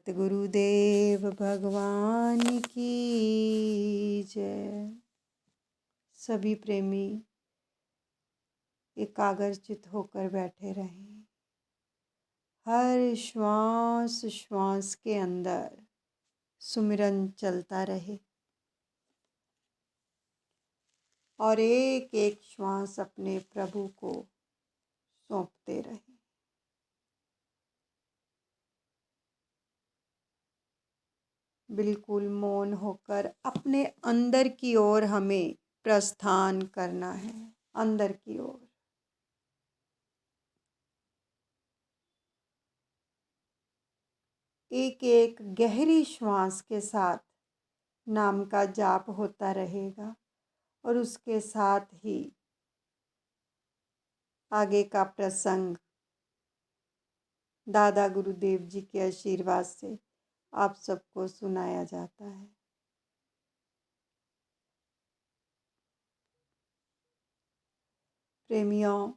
सतगुरुदेव भगवान की जय। सभी प्रेमी एकाग्रचित होकर बैठे रहें। हर श्वास श्वास के अंदर सुमिरन चलता रहे और एक एक श्वास अपने प्रभु को सौंपते रहे। बिल्कुल मौन होकर अपने अंदर की ओर हमें प्रस्थान करना है, अंदर की ओर। एक एक गहरी श्वास के साथ नाम का जाप होता रहेगा और उसके साथ ही आगे का प्रसंग दादा गुरुदेव जी के आशीर्वाद से आप सबको सुनाया जाता है। प्रेमियों,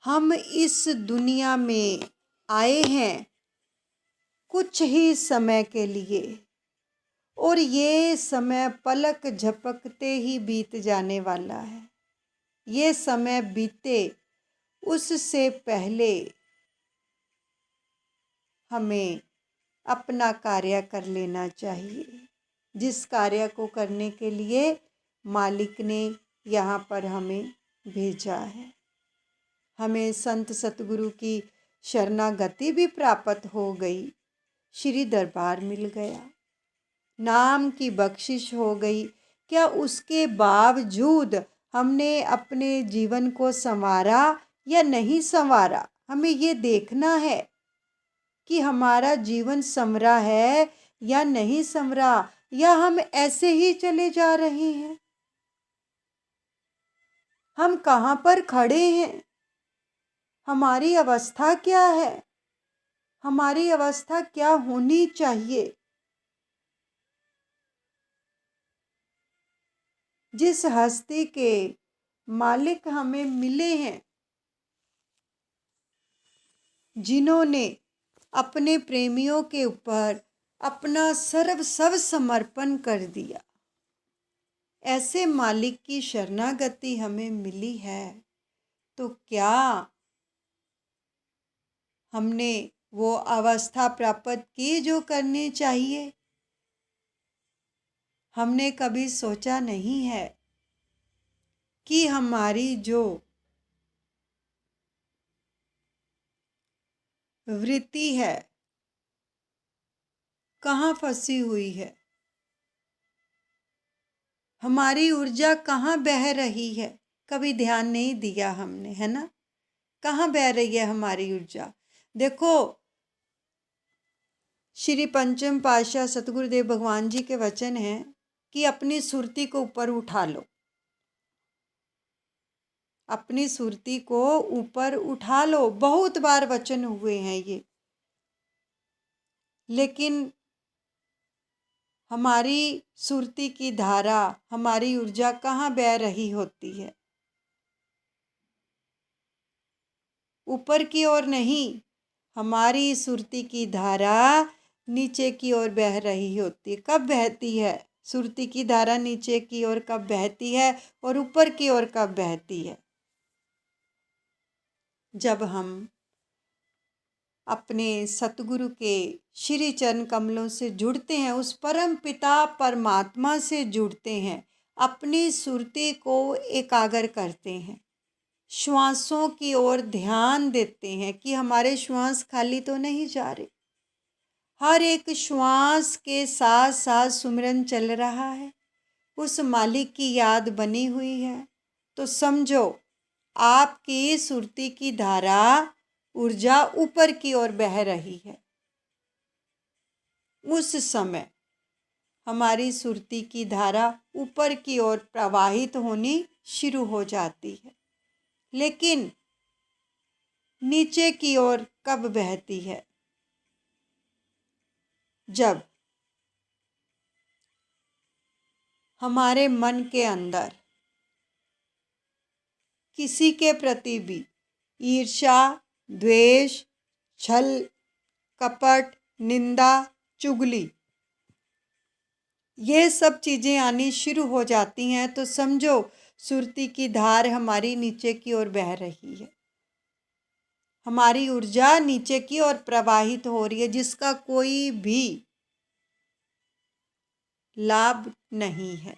हम इस दुनिया में आए हैं कुछ ही समय के लिए और ये समय पलक झपकते ही बीत जाने वाला है। ये समय बीते उससे पहले हमें अपना कार्य कर लेना चाहिए, जिस कार्य को करने के लिए मालिक ने यहाँ पर हमें भेजा है। हमें संत सतगुरु की शरणागति भी प्राप्त हो गई, श्री दरबार मिल गया, नाम की बख्शिश हो गई। क्या उसके बावजूद हमने अपने जीवन को संवारा या नहीं संवारा? हमें ये देखना है कि हमारा जीवन संवरा है या नहीं संवरा, या हम ऐसे ही चले जा रहे हैं। हम कहाँ पर खड़े हैं? हमारी अवस्था क्या है? हमारी अवस्था क्या होनी चाहिए? जिस हस्ती के मालिक हमें मिले हैं, जिन्होंने अपने प्रेमियों के ऊपर अपना सर्व समर्पण कर दिया, ऐसे मालिक की शरणागति हमें मिली है, तो क्या हमने वो अवस्था प्राप्त की जो करनी चाहिए? हमने कभी सोचा नहीं है कि हमारी जो वृत्ति है कहाँ फंसी हुई है, हमारी ऊर्जा कहाँ बह रही है। कभी ध्यान नहीं दिया हमने, है ना? कहाँ बह रही है हमारी ऊर्जा? देखो, श्री पंचम पातशाह सतगुरुदेव भगवान जी के वचन हैं कि अपनी सुरती को ऊपर उठा लो, अपनी सुरती को ऊपर उठा लो। बहुत बार वचन हुए हैं ये, लेकिन हमारी सुरती की धारा, हमारी ऊर्जा कहाँ बह रही होती है? ऊपर की ओर नहीं, हमारी सुरती की धारा नीचे की ओर बह रही होती है। कब बहती है सुरती की धारा? नीचे की ओर कब बहती है और ऊपर की ओर कब बहती है? जब हम अपने सतगुरु के श्री चरण कमलों से जुड़ते हैं, उस परम पिता परमात्मा से जुड़ते हैं, अपनी सुरती को एकाग्र करते हैं, श्वासों की ओर ध्यान देते हैं कि हमारे श्वास खाली तो नहीं जा रहे। हर एक श्वास के साथ साथ सुमिरन चल रहा है, उस मालिक की याद बनी हुई है, तो समझो आपकी सुरती की धारा, ऊर्जा ऊपर की ओर बह रही है। उस समय हमारी सुरती की धारा ऊपर की ओर प्रवाहित होनी शुरू हो जाती है। लेकिन नीचे की ओर कब बहती है? जब हमारे मन के अंदर किसी के प्रति भी ईर्ष्या, द्वेष, छल कपट, निंदा, चुगली, ये सब चीज़ें आनी शुरू हो जाती हैं तो समझो सुरती की धार हमारी नीचे की ओर बह रही है, हमारी ऊर्जा नीचे की ओर प्रवाहित हो रही है, जिसका कोई भी लाभ नहीं है।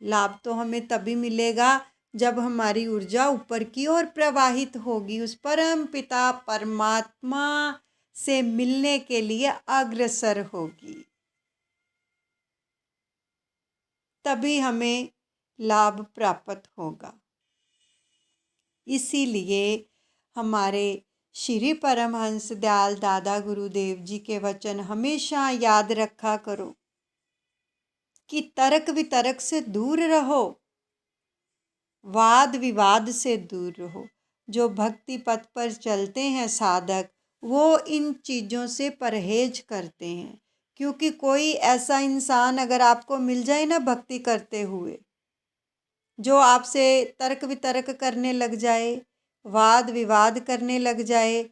लाभ तो हमें तभी मिलेगा जब हमारी ऊर्जा ऊपर की ओर प्रवाहित होगी, उस परम पिता परमात्मा से मिलने के लिए अग्रसर होगी, तभी हमें लाभ प्राप्त होगा। इसीलिए हमारे श्री परमहंस दयाल दादा गुरुदेव जी के वचन हमेशा याद रखा करो कि तर्क वितर्क से दूर रहो, वाद विवाद से दूर रहो। जो भक्ति पथ पर चलते हैं साधक, वो इन चीज़ों से परहेज करते हैं, क्योंकि कोई ऐसा इंसान अगर आपको मिल जाए ना भक्ति करते हुए, जो आपसे तर्क वितर्क करने लग जाए, वाद विवाद करने लग जाए,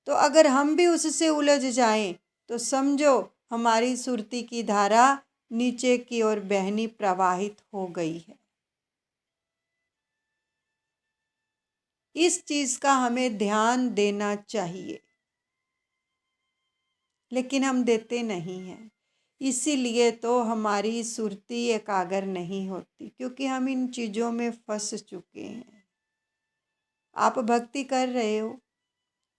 तो अगर हम भी उससे उलझ जाएं तो समझो हमारी सुरती की धारा नीचे की ओर बहनी प्रवाहित हो गई है। इस चीज़ का हमें ध्यान देना चाहिए, लेकिन हम देते नहीं हैं। इसीलिए तो हमारी सुरती एकाग्र नहीं होती, क्योंकि हम इन चीज़ों में फंस चुके हैं। आप भक्ति कर रहे हो,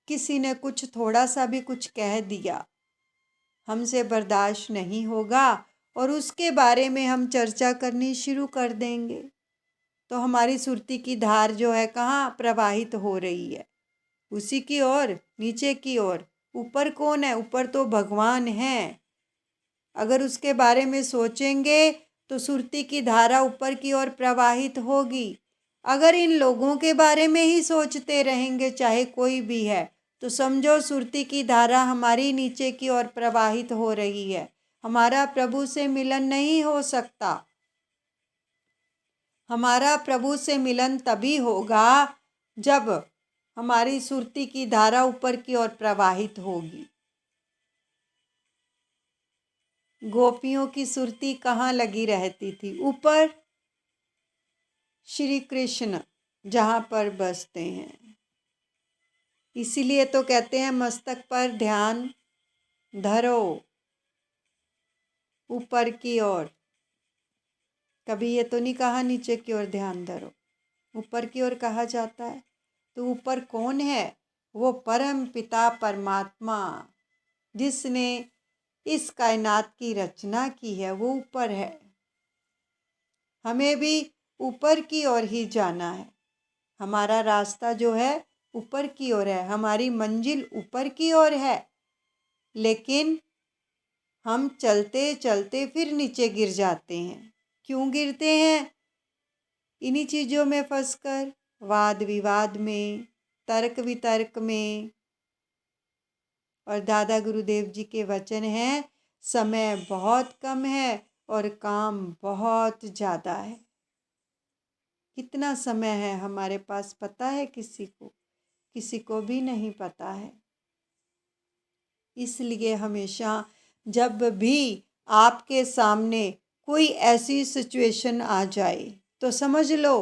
किसी ने कुछ थोड़ा सा भी कुछ कह दिया, हमसे बर्दाश्त नहीं होगा और उसके बारे में हम चर्चा करनी शुरू कर देंगे, तो हमारी सुरती की धार जो है कहाँ प्रवाहित हो रही है? उसी की ओर, नीचे की ओर। ऊपर कौन है? ऊपर तो भगवान है। अगर उसके बारे में सोचेंगे तो सुरती की धारा ऊपर की ओर प्रवाहित होगी। अगर इन लोगों के बारे में ही सोचते रहेंगे, चाहे कोई भी है, तो समझो सुरती की धारा हमारी नीचे की ओर प्रवाहित हो रही है। हमारा प्रभु से मिलन नहीं हो सकता। हमारा प्रभु से मिलन तभी होगा जब हमारी सुरती की धारा ऊपर की ओर प्रवाहित होगी। गोपियों की सुरती कहाँ लगी रहती थी? ऊपर। श्री कृष्ण जहाँ पर बसते हैं। इसीलिए तो कहते हैं मस्तक पर ध्यान धरो, ऊपर की ओर। कभी ये तो नहीं कहा नीचे की ओर ध्यान धरो, ऊपर की ओर कहा जाता है। तो ऊपर कौन है? वो परम पिता परमात्मा, जिसने इस कायनात की रचना की है, वो ऊपर है। हमें भी ऊपर की ओर ही जाना है। हमारा रास्ता जो है ऊपर की ओर है, हमारी मंजिल ऊपर की ओर है, लेकिन हम चलते चलते फिर नीचे गिर जाते हैं। क्यों गिरते हैं? इन्हीं चीज़ों में फंसकर, वाद विवाद में, तर्क वितर्क में। और दादा गुरुदेव जी के वचन हैं, समय बहुत कम है और काम बहुत ज़्यादा है। कितना समय है हमारे पास पता है किसी को? किसी को भी नहीं पता है। इसलिए हमेशा जब भी आपके सामने कोई ऐसी सिचुएशन आ जाए तो समझ लो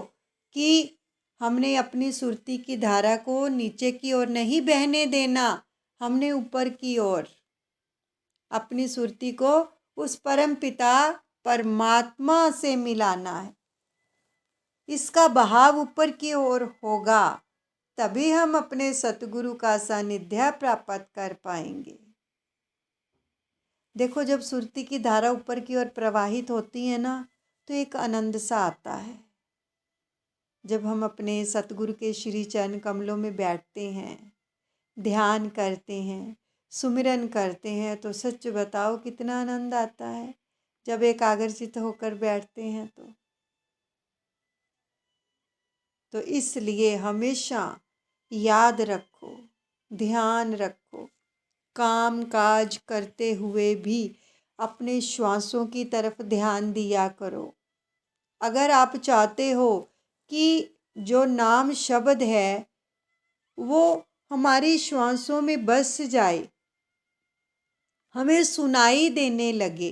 कि हमने अपनी सुरती की धारा को नीचे की ओर नहीं बहने देना, हमने ऊपर की ओर अपनी सुरती को उस परम पिता परमात्मा से मिलाना है। इसका बहाव ऊपर की ओर होगा, तभी हम अपने सतगुरु का सानिध्य प्राप्त कर पाएंगे। देखो, जब सुरती की धारा ऊपर की ओर प्रवाहित होती है ना, तो एक आनंद सा आता है। जब हम अपने सतगुरु के श्री चरण कमलों में बैठते हैं, ध्यान करते हैं, सुमिरन करते हैं, तो सच बताओ कितना आनंद आता है जब एकाग्रचित होकर बैठते हैं तो इसलिए हमेशा याद रखो, ध्यान रखो, काम काज करते हुए भी अपने श्वासों की तरफ ध्यान दिया करो। अगर आप चाहते हो कि जो नाम शब्द है वो हमारी श्वासों में बस जाए, हमें सुनाई देने लगे,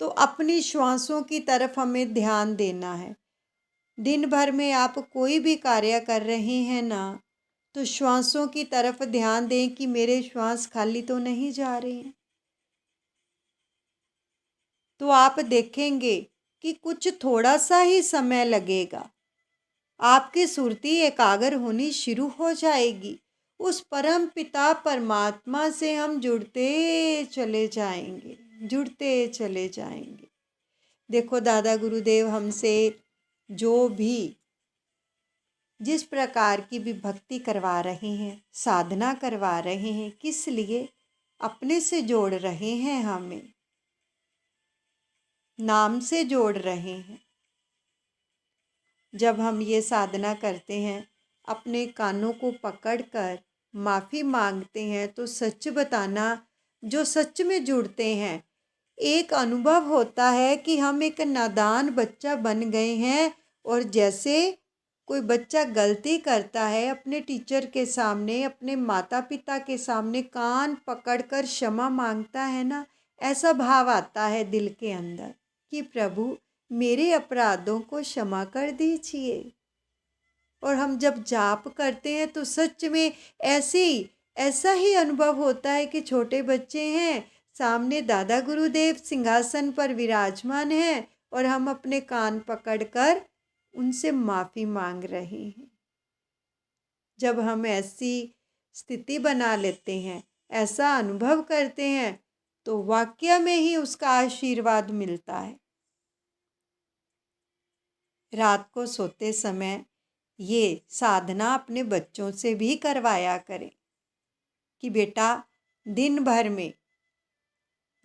तो अपनी श्वासों की तरफ हमें ध्यान देना है। दिन भर में आप कोई भी कार्य कर रहे हैं ना, तो श्वासों की तरफ ध्यान दें कि मेरे श्वास खाली तो नहीं जा रहे हैं। तो आप देखेंगे कि कुछ थोड़ा सा ही समय लगेगा, आपकी सुरती एकाग्र होनी शुरू हो जाएगी। उस परम पिता परमात्मा से हम जुड़ते चले जाएंगे, जुड़ते चले जाएंगे। देखो दादा गुरुदेव हमसे जो भी जिस प्रकार की भी भक्ति करवा रहे हैं, साधना करवा रहे हैं, किस लिए? अपने से जोड़ रहे हैं, हमें नाम से जोड़ रहे हैं। जब हम ये साधना करते हैं, अपने कानों को पकड़कर माफ़ी मांगते हैं, तो सच बताना, जो सच में जुड़ते हैं, एक अनुभव होता है कि हम एक नादान बच्चा बन गए हैं। और जैसे कोई बच्चा गलती करता है, अपने टीचर के सामने, अपने माता पिता के सामने कान पकड़कर क्षमा मांगता है ना, ऐसा भाव आता है दिल के अंदर कि प्रभु मेरे अपराधों को क्षमा कर दीजिए। और हम जब जाप करते हैं तो सच में ऐसा ही अनुभव होता है कि छोटे बच्चे हैं, सामने दादा गुरुदेव सिंहासन पर विराजमान हैं और हम अपने कान पकड़कर उनसे माफ़ी मांग रहे हैं। जब हम ऐसी स्थिति बना लेते हैं, ऐसा अनुभव करते हैं, तो वाकई में ही उसका आशीर्वाद मिलता है। रात को सोते समय ये साधना अपने बच्चों से भी करवाया करें कि बेटा दिन भर में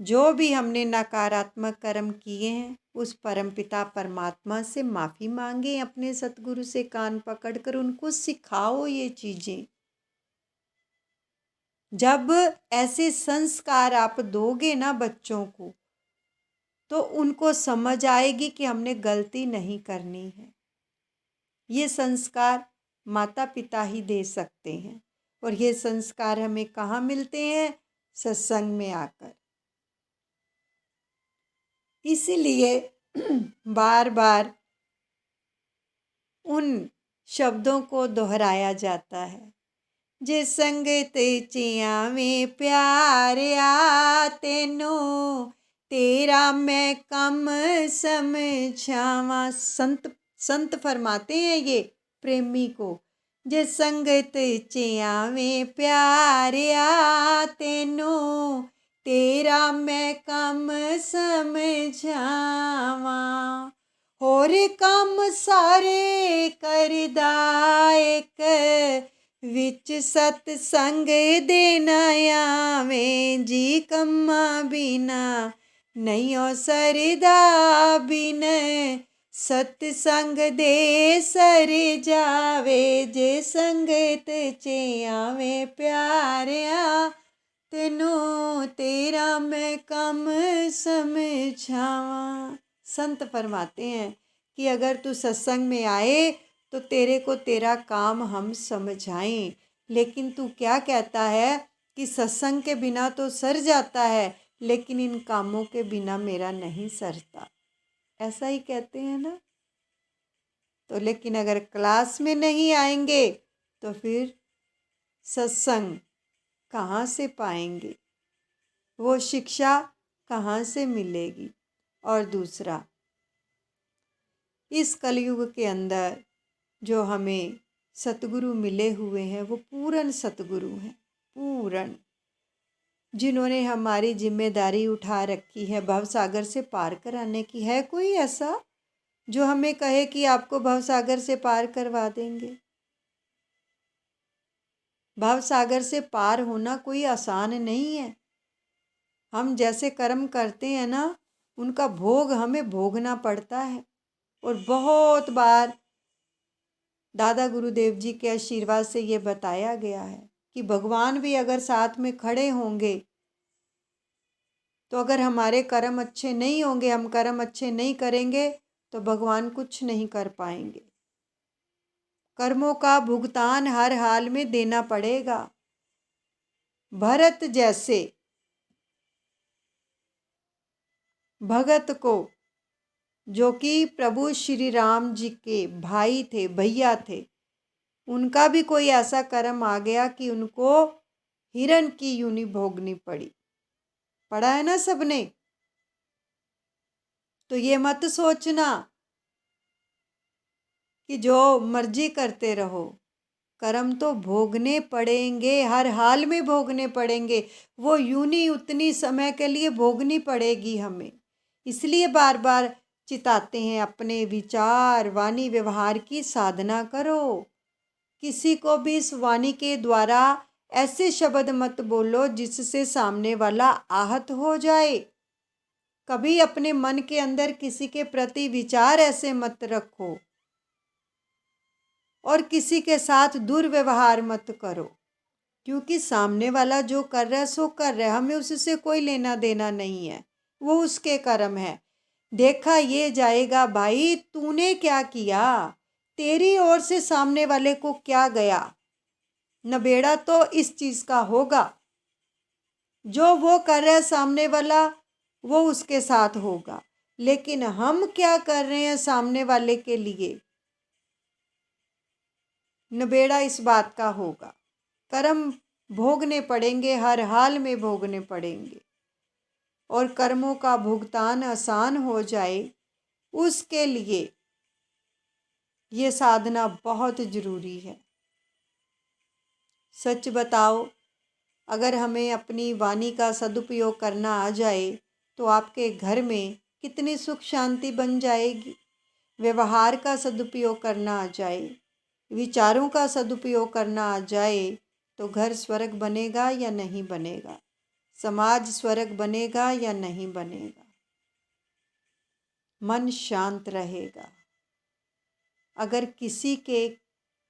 जो भी हमने नकारात्मक कर्म किए हैं, उस परमपिता परमात्मा से माफ़ी मांगे, अपने सतगुरु से कान पकड़कर उनको सिखाओ ये चीज़ें। जब ऐसे संस्कार आप दोगे ना बच्चों को, तो उनको समझ आएगी कि हमने गलती नहीं करनी है। ये संस्कार माता पिता ही दे सकते हैं, और ये संस्कार हमें कहाँ मिलते हैं? सत्संग में आकर। इसीलिए बार बार उन शब्दों को दोहराया जाता है। जे संगत चियावे प्यारिया, तेनू तेरा मैं कम समझावा। संत फरमाते हैं ये प्रेमी को, जे संगत चियावे प्यारिया, तेनू तेरा मैं कम समझावा। होर काम सारे करदा एक, विच सतसंग दे न आवें जी। कम्मा बिना नहीं सरदा, बिन सतसंग दे सर जावे। जे संगत च आवे प्यारिया, तेनू तेरा मैं कम समझावा। संत फरमाते हैं कि अगर तू सत्संग में आए तो तेरे को तेरा काम हम समझाएं, लेकिन तू क्या कहता है कि सत्संग के बिना तो सर जाता है, लेकिन इन कामों के बिना मेरा नहीं सरता। ऐसा ही कहते हैं ना। तो लेकिन अगर क्लास में नहीं आएंगे तो फिर सत्संग कहाँ से पाएंगे? वो शिक्षा कहाँ से मिलेगी? और दूसरा, इस कलयुग के अंदर जो हमें सतगुरु मिले हुए हैं, वो पूर्ण सतगुरु हैं, पूर्ण, जिन्होंने हमारी जिम्मेदारी उठा रखी है भवसागर से पार कराने की। है कोई ऐसा जो हमें कहे कि आपको भवसागर से पार करवा देंगे? भवसागर से पार होना कोई आसान नहीं है। हम जैसे कर्म करते हैं ना, उनका भोग हमें भोगना पड़ता है। और बहुत बार दादा गुरुदेव जी के आशीर्वाद से ये बताया गया है कि भगवान भी अगर साथ में खड़े होंगे, तो अगर हमारे कर्म अच्छे नहीं होंगे, हम कर्म अच्छे नहीं करेंगे, तो भगवान कुछ नहीं कर पाएंगे। कर्मों का भुगतान हर हाल में देना पड़ेगा। भरत जैसे भगत को, जो कि प्रभु श्री राम जी के भाई थे, भैया थे, उनका भी कोई ऐसा कर्म आ गया कि उनको हिरण की यूनी भोगनी पड़ी। पढ़ा है ना सबने? तो ये मत सोचना कि जो मर्जी करते रहो, कर्म तो भोगने पड़ेंगे, हर हाल में भोगने पड़ेंगे। वो यूनी उतनी समय के लिए भोगनी पड़ेगी हमें। इसलिए बार बार चिताते हैं, अपने विचार वाणी व्यवहार की साधना करो। किसी को भी इस वाणी के द्वारा ऐसे शब्द मत बोलो जिससे सामने वाला आहत हो जाए। कभी अपने मन के अंदर किसी के प्रति विचार ऐसे मत रखो और किसी के साथ दुर्व्यवहार मत करो, क्योंकि सामने वाला जो कर रहा है सो कर रहा है, हमें उससे कोई लेना देना नहीं है, वो उसके कर्म है। देखा ये जाएगा भाई, तूने क्या किया, तेरी ओर से सामने वाले को क्या गया। नबेड़ा तो इस चीज़ का होगा, जो वो कर रहा है सामने वाला वो उसके साथ होगा, लेकिन हम क्या कर रहे हैं सामने वाले के लिए, नबेड़ा इस बात का होगा। कर्म भोगने पड़ेंगे, हर हाल में भोगने पड़ेंगे, और कर्मों का भुगतान आसान हो जाए उसके लिए ये साधना बहुत ज़रूरी है। सच बताओ, अगर हमें अपनी वाणी का सदुपयोग करना आ जाए तो आपके घर में कितनी सुख शांति बन जाएगी। व्यवहार का सदुपयोग करना आ जाए, विचारों का सदुपयोग करना आ जाए तो घर स्वर्ग बनेगा या नहीं बनेगा, समाज स्वर्ग बनेगा या नहीं बनेगा, मन शांत रहेगा। अगर किसी के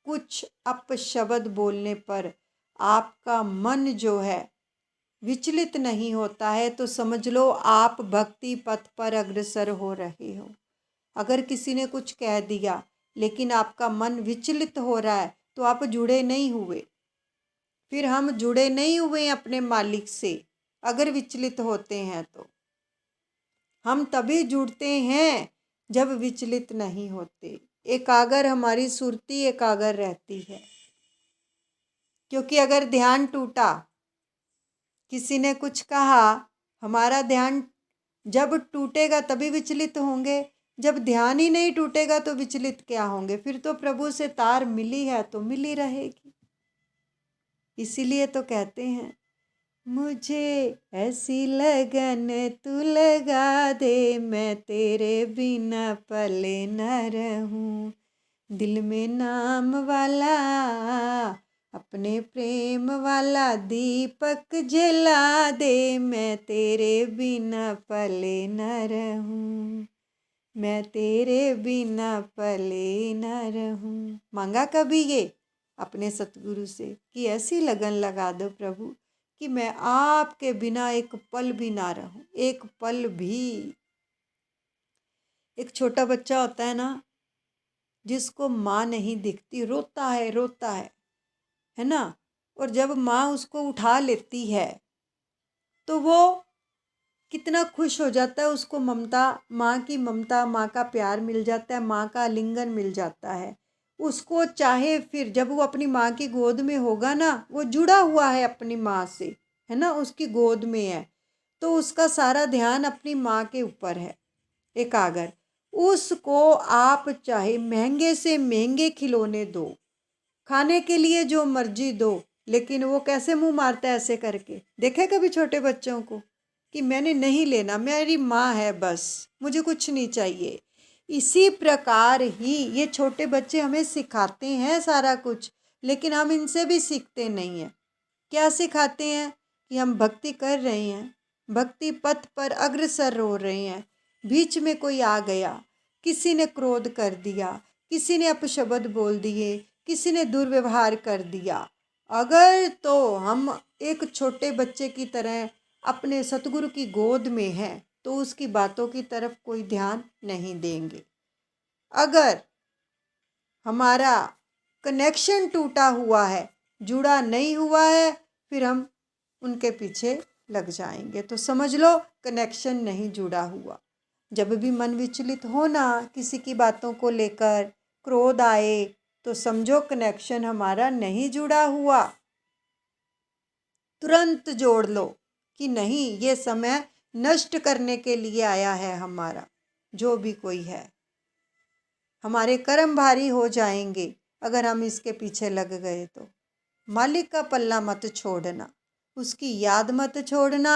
कुछ अपशब्द बोलने पर आपका मन जो है विचलित नहीं होता है तो समझ लो आप भक्ति पथ पर अग्रसर हो रहे हो। अगर किसी ने कुछ कह दिया लेकिन आपका मन विचलित हो रहा है तो आप जुड़े नहीं हुए। फिर हम जुड़े नहीं हुए अपने मालिक से। अगर विचलित होते हैं तो हम तभी जुड़ते हैं जब विचलित नहीं होते। एकाग्र हमारी सुरती एकाग्र रहती है, क्योंकि अगर ध्यान टूटा, किसी ने कुछ कहा, हमारा ध्यान जब टूटेगा तभी विचलित होंगे। जब ध्यान ही नहीं टूटेगा तो विचलित क्या होंगे। फिर तो प्रभु से तार मिली है तो मिली रहेगी। इसीलिए तो कहते हैं, मुझे ऐसी लगन तू लगा दे, मैं तेरे बिना पले न रहूं। दिल में नाम वाला, अपने प्रेम वाला दीपक जला दे, मैं तेरे बिना पले न रहूं, मैं तेरे बिना पले न रहूं। मांगा कभी ये अपने सतगुरु से कि ऐसी लगन लगा दो प्रभु कि मैं आपके बिना एक पल भी ना रहूं, एक पल भी। एक छोटा बच्चा होता है ना, जिसको माँ नहीं दिखती, रोता है ना। और जब माँ उसको उठा लेती है तो वो कितना खुश हो जाता है। उसको ममता, माँ की ममता, माँ का प्यार मिल जाता है, माँ का आलिंगन मिल जाता है। उसको चाहे फिर जब वो अपनी माँ की गोद में होगा ना, वो जुड़ा हुआ है अपनी माँ से, है ना, उसकी गोद में है, तो उसका सारा ध्यान अपनी माँ के ऊपर है, एकाग्र। उसको आप चाहे महंगे से महंगे खिलौने दो, खाने के लिए जो मर्जी दो, लेकिन वो कैसे मुंह मारता है ऐसे करके। देखे कभी छोटे बच्चों को कि मैंने नहीं लेना, मेरी माँ है बस, मुझे कुछ नहीं चाहिए। इसी प्रकार ही ये छोटे बच्चे हमें सिखाते हैं सारा कुछ, लेकिन हम इनसे भी सीखते नहीं हैं। क्या सिखाते हैं कि हम भक्ति कर रहे हैं, भक्ति पथ पर अग्रसर हो रहे हैं, बीच में कोई आ गया, किसी ने क्रोध कर दिया, किसी ने अपशब्द बोल दिए, किसी ने दुर्व्यवहार कर दिया, अगर तो हम एक छोटे बच्चे की तरह अपने सतगुरु की गोद में हैं तो उसकी बातों की तरफ कोई ध्यान नहीं देंगे। अगर हमारा कनेक्शन टूटा हुआ है, जुड़ा नहीं हुआ है, फिर हम उनके पीछे लग जाएंगे। तो समझ लो कनेक्शन नहीं जुड़ा हुआ। जब भी मन विचलित हो ना किसी की बातों को लेकर, क्रोध आए, तो समझो कनेक्शन हमारा नहीं जुड़ा हुआ। तुरंत जोड़ लो कि नहीं, ये समय नष्ट करने के लिए आया है हमारा। जो भी कोई है, हमारे कर्म भारी हो जाएंगे अगर हम इसके पीछे लग गए तो। मालिक का पल्ला मत छोड़ना, उसकी याद मत छोड़ना,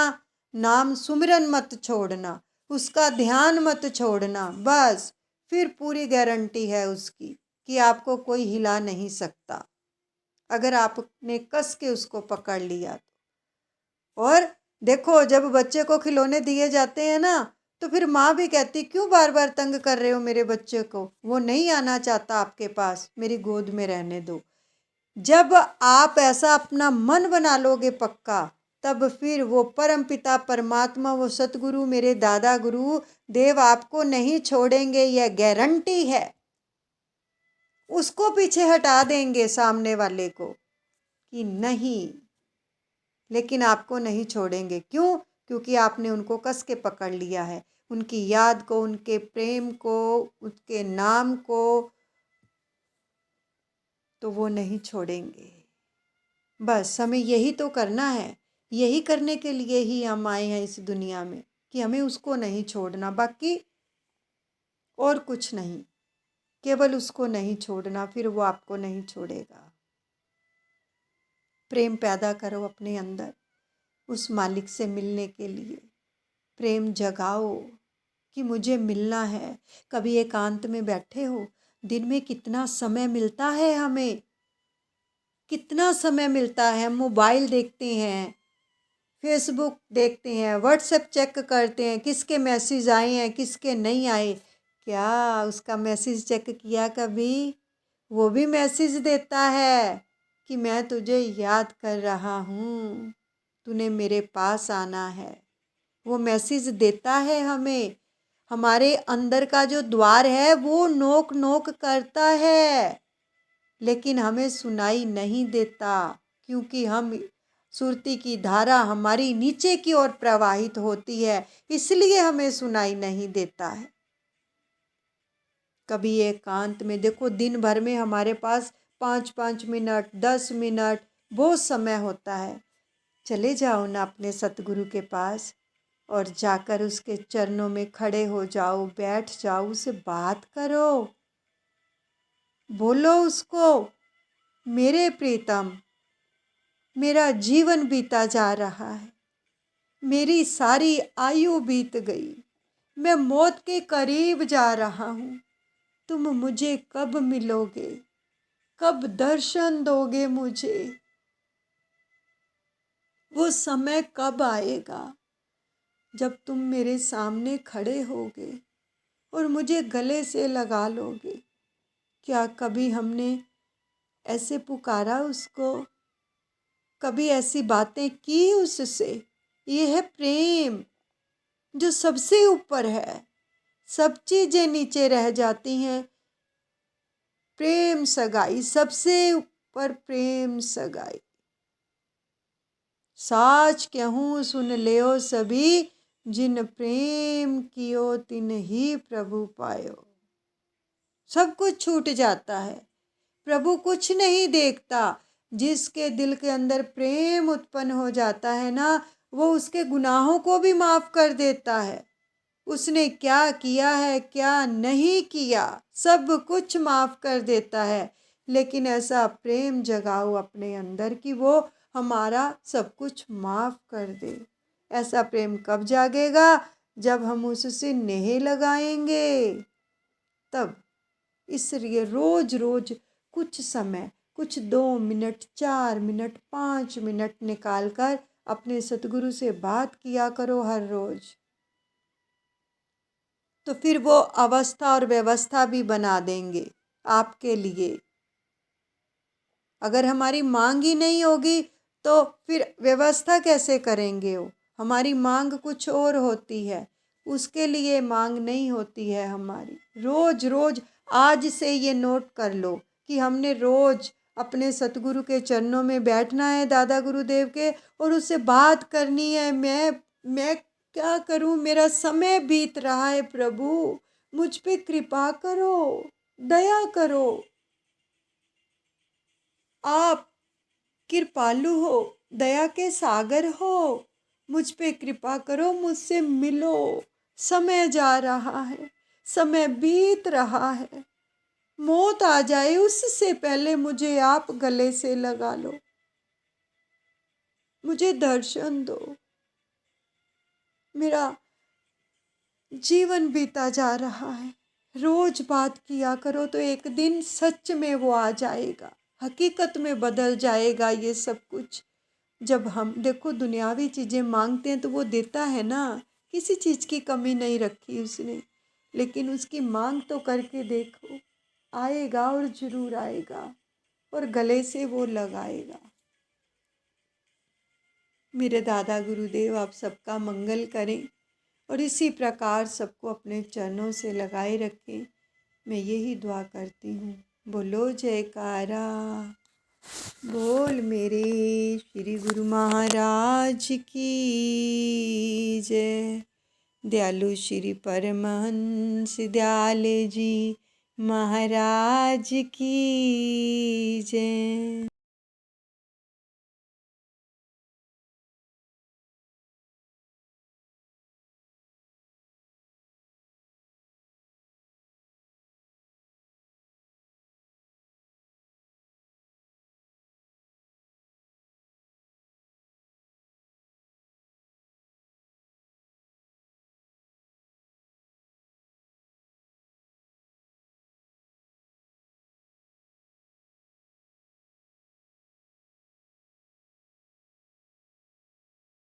नाम सुमिरन मत छोड़ना, उसका ध्यान मत छोड़ना। बस फिर पूरी गारंटी है उसकी कि आपको कोई हिला नहीं सकता, अगर आपने कस के उसको पकड़ लिया तो। और देखो, जब बच्चे को खिलौने दिए जाते हैं ना, तो फिर माँ भी कहती क्यों बार बार तंग कर रहे हो मेरे बच्चे को, वो नहीं आना चाहता आपके पास, मेरी गोद में रहने दो। जब आप ऐसा अपना मन बना लोगे पक्का, तब फिर वो परम पिता परमात्मा, वो सतगुरु, मेरे दादा गुरु देव आपको नहीं छोड़ेंगे, यह गारंटी है। उसको पीछे हटा देंगे सामने वाले को कि नहीं, लेकिन आपको नहीं छोड़ेंगे। क्यों? क्योंकि आपने उनको कस के पकड़ लिया है, उनकी याद को, उनके प्रेम को, उनके नाम को, तो वो नहीं छोड़ेंगे। बस हमें यही तो करना है, यही करने के लिए ही हम आए हैं इस दुनिया में, कि हमें उसको नहीं छोड़ना, बाकी और कुछ नहीं, केवल उसको नहीं छोड़ना, फिर वो आपको नहीं छोड़ेगा। प्रेम पैदा करो अपने अंदर उस मालिक से मिलने के लिए। प्रेम जगाओ कि मुझे मिलना है। कभी एकांत में बैठे हो, दिन में कितना समय मिलता है हमें, कितना समय मिलता है। हम मोबाइल देखते हैं, फेसबुक देखते हैं, व्हाट्सएप चेक करते हैं, किसके मैसेज आए हैं, किसके नहीं आए। क्या उसका मैसेज चेक किया कभी? वो भी मैसेज देता है कि मैं तुझे याद कर रहा हूँ, तूने मेरे पास आना है। वो मैसेज देता है हमें। हमारे अंदर का जो द्वार है वो नोक नोक करता है, लेकिन हमें सुनाई नहीं देता, क्योंकि हम सुरती की धारा हमारी नीचे की ओर प्रवाहित होती है, इसलिए हमें सुनाई नहीं देता है। कभी एकांत में देखो, दिन भर में हमारे पास 5-5 मिनट, 10 मिनट बहुत समय होता है। चले जाओ ना अपने सतगुरु के पास और जाकर उसके चरणों में खड़े हो जाओ, बैठ जाओ, उससे बात करो, बोलो उसको, मेरे प्रीतम, मेरा जीवन बीता जा रहा है, मेरी सारी आयु बीत गई, मैं मौत के करीब जा रहा हूँ, तुम मुझे कब मिलोगे, कब दर्शन दोगे मुझे, वो समय कब आएगा जब तुम मेरे सामने खड़े होगे और मुझे गले से लगा लोगे। क्या कभी हमने ऐसे पुकारा उसको, कभी ऐसी बातें की उससे? ये है प्रेम जो सबसे ऊपर है, सब चीजें नीचे रह जाती हैं। प्रेम सगाई, सबसे ऊपर प्रेम सगाई। साच कहूँ सुन लियो सभी, जिन प्रेम कियो तिन ही प्रभु पायो। सब कुछ छूट जाता है, प्रभु कुछ नहीं देखता। जिसके दिल के अंदर प्रेम उत्पन्न हो जाता है ना, वो उसके गुनाहों को भी माफ कर देता है। उसने क्या किया है, क्या नहीं किया, सब कुछ माफ कर देता है। लेकिन ऐसा प्रेम जगाओ अपने अंदर कि वो हमारा सब कुछ माफ कर दे। ऐसा प्रेम कब जागेगा? जब हम उससे नेह लगाएंगे तब। इसलिए रोज रोज कुछ समय, कुछ 2 मिनट, 4 मिनट, 5 मिनट निकाल कर अपने सतगुरु से बात किया करो हर रोज। तो फिर वो अवस्था और व्यवस्था भी बना देंगे आपके लिए। अगर हमारी मांग ही नहीं होगी तो फिर व्यवस्था कैसे करेंगे? वो हमारी मांग कुछ और होती है, उसके लिए मांग नहीं होती है हमारी। रोज रोज आज से ये नोट कर लो कि हमने रोज अपने सतगुरु के चरणों में बैठना है, दादा गुरुदेव के, और उससे बात करनी है। मैं क्या करूं, मेरा समय बीत रहा है प्रभु, मुझ पे कृपा करो, दया करो। आप कृपालु हो, दया के सागर हो, मुझ पे कृपा करो, मुझसे मिलो। समय जा रहा है, समय बीत रहा है, मौत आ जाए उससे पहले मुझे आप गले से लगा लो, मुझे दर्शन दो। मेरा जीवन बीता जा रहा है, रोज बात किया करो तो एक दिन सच में वो आ जाएगा, हकीकत में बदल जाएगा ये सब कुछ। जब हम देखो दुनियावी चीज़ें मांगते हैं तो वो देता है ना, किसी चीज़ की कमी नहीं रखी उसने, लेकिन उसकी मांग तो करके देखो, आएगा और ज़रूर आएगा और गले से वो लगाएगा। मेरे दादा गुरुदेव आप सबका मंगल करें और इसी प्रकार सबको अपने चरणों से लगाए रखें, मैं यही दुआ करती हूँ। बोलो जयकारा, बोल मेरे श्री गुरु महाराज की जय। दयालु श्री परमहंस दयाले जी महाराज की जय।